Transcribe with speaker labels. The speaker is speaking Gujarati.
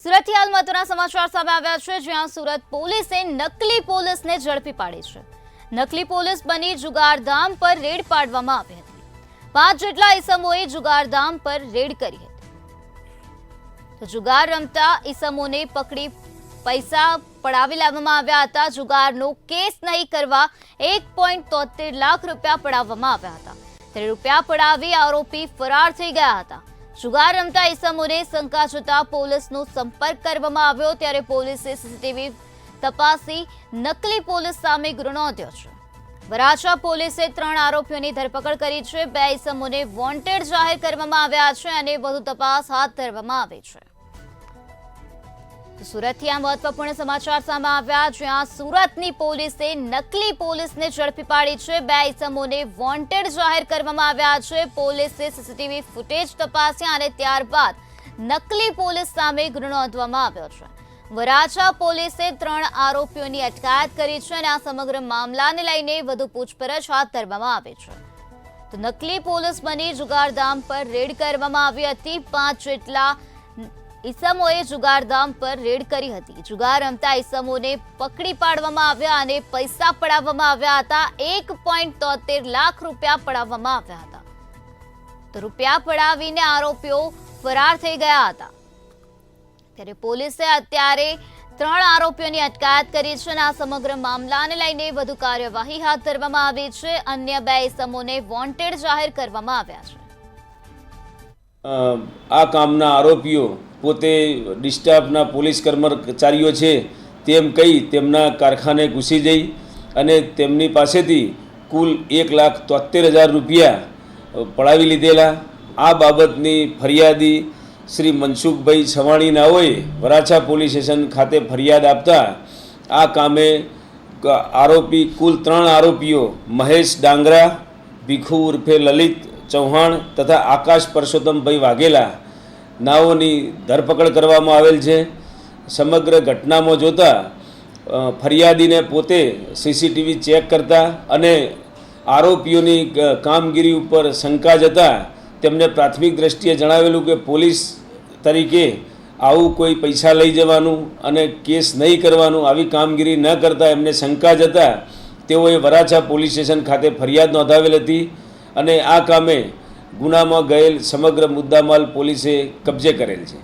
Speaker 1: સુરતથી હાલ મહત્વના સમાચાર સામે આવ્યા છે, જ્યાં સુરત પોલીસે નકલી પોલીસને ઝડપી પાડી છે। નકલી પોલીસ બની જુગારધામ પર રેડ પાડવામાં આવી હતી। 5 જેટલા ઈસમોએ જુગારધામ પર રેડ કરી હતી। તો જુગાર રમતા ઈસમોને પકડી પૈસા પડાવી લેવામાં આવ્યા હતા। જુગારનો કેસ નહીં કરવા 1.73 લાખ રૂપિયા પડાવવામાં આવ્યા હતા। ત્યારે રૂપિયા પડાવી આરોપી ફરાર થઈ ગયા હતા। જુગાર રમતા ઈસમોને શંકા જતા પોલીસનો સંપર્ક કરવામાં આવ્યો, ત્યારે પોલીસે સીસીટીવી તપાસી નકલી પોલીસ સામે ગુનો નોંધ્યો છે। વરાછા પોલીસે 3 આરોપીઓની ધરપકડ કરી છે। 2 ઈસમોને વોન્ટેડ જાહેર કરવામાં આવ્યા છે અને વધુ તપાસ હાથ ધરવામાં આવી છે। સુરતથી આ મહત્વપૂર્ણ સમાચાર સામે આવ્યા, જ્યાં સુરતની પોલીસે નકલી પોલીસને ઝડપી પાડી છે। 2 ઈસમોને વોન્ટેડ જાહેર કરવામાં આવ્યા છે। પોલીસે સીસીટીવી ફૂટેજ તપાસ્યા અને ત્યારબાદ નકલી પોલીસ સામે ગુનો નોંધવામાં આવ્યો છે। વરાછા પોલીસે 3 આરોપીઓની અટકાયત કરી છે અને આ સમગ્ર મામલાને લઈને વધુ પૂછપરછ હાથ ધરવામાં આવી છે। તો નકલી પોલીસ બની જુગારધામ પર રેડ કરવામાં આવી હતી। 5 જેટલા ઈસમોએ જુગારધામ પર રેડ કરી હતી। જુગાર રમતા ઈસમોને પકડી પાડવામાં આવ્યા અને પૈસા પડાવવામાં આવ્યા હતા। 1.73 લાખ રૂપિયા પડાવવામાં આવ્યા હતા। તો રૂપિયા પડાવીને આરોપીઓ ફરાર થઈ ગયા હતા। ત્યારે પોલીસે અત્યારે 3 આરોપીઓની અટકાયત કરી છે અને આ સમગ્ર મામલાને લઈને વધુ કાર્યવાહી હાથ ધરવામાં આવી છે। અન્ય 2 ઈસમોને વોન્ટેડ જાહેર કરવામાં આવ્યા છે।
Speaker 2: આ કામના આરોપીઓ પોતે ડિસ્ટાફના પોલીસ કર્મચારીઓ છે તેમ કહી તેમના કારખાને ઘૂસી જઈ અને તેમની પાસેથી કુલ 1,73,000 રૂપિયા પડાવી લીધેલા। આ બાબતની ફરિયાદી શ્રી મનસુખભાઈ છવાણી નાઓએ વરાછા પોલીસ સ્ટેશન ખાતે ફરિયાદ આપતા આ કામે આરોપી કુલ 3 આરોપીઓ મહેશ ડાંગરા, ભીખુ ઉર્ફે લલિત ચૌહાણ તથા આકાશ પરસોત્તમભાઈ વાઘેલા નાઓની ધરપકડ કરવામાં આવેલ છે। સમગ્ર ઘટનામાં જોતા ફરિયાદીને પોતે સીસીટીવી ચેક કરતા અને આરોપીઓની કામગીરી ઉપર શંકા જતા તેમને પ્રાથમિક દ્રષ્ટિએ જણાવેલું કે પોલીસ તરીકે આવું કોઈ પૈસા લઈ જવાનું અને કેસ નહીં કરવાનું, આવી કામગીરી ન કરતા એમને શંકા જતા તેઓએ વરાછા પોલીસ સ્ટેશન ખાતે ફરિયાદ નોંધાવેલ હતી અને આ કામે ગુનામાં ગયેલ સમગ્ર મુદ્દામાલ પોલીસે કબજે કરેલ છે।